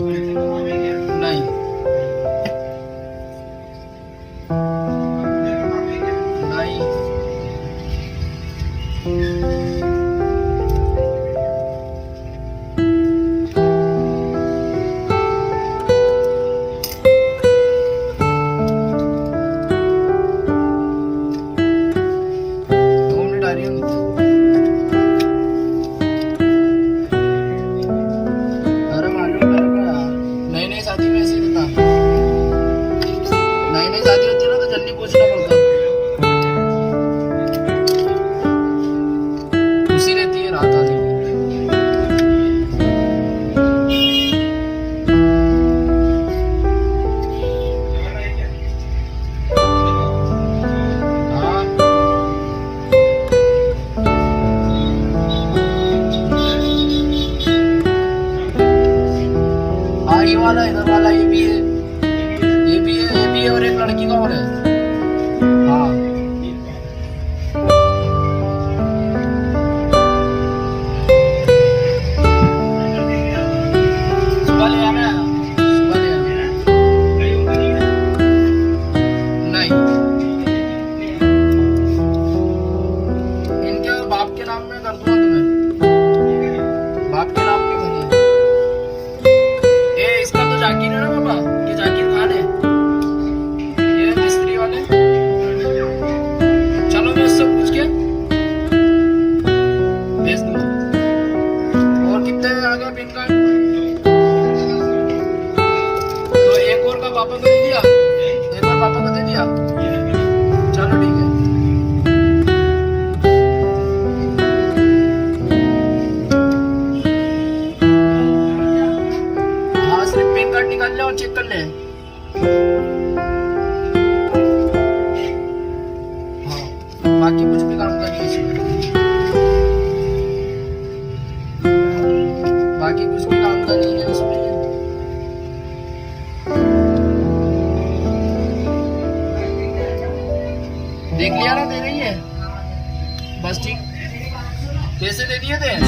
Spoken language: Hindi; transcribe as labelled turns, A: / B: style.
A: नहीं नहीं खुशी रहती है रात आने की। हाँ हाँ ये वाला इधर वाला ये भी है, ये भी है, ये भी है और एक लड़की का और है। हाँ सुबह ले आना, सुबह ले आना। नहीं इनके बाप के नाम में कर दूंगा तुम्हें, बाप के नाम नहीं भरिए। ए इसका तो जाकिर है ना पापा, ये जाकिर खान है, ये मिस्त्री वाले। चलो मैं उससे पूछ के भेज दूंगा। और कितने आ गए पिन कार्ड? तो एक और का पापा को दे दिया, एक और पापा को दे दिया। चलो ठीक है। हाँ सिर्फ पिन कार्ड निकाल ले और चेक कर ले। हाँ बाकी कुछ भी काम करिए इसमें, बाकी कुछ भी काम का नहीं है उसमें। देख लिया ना, दे रही है बस ठीक। पैसे दे दिए थे।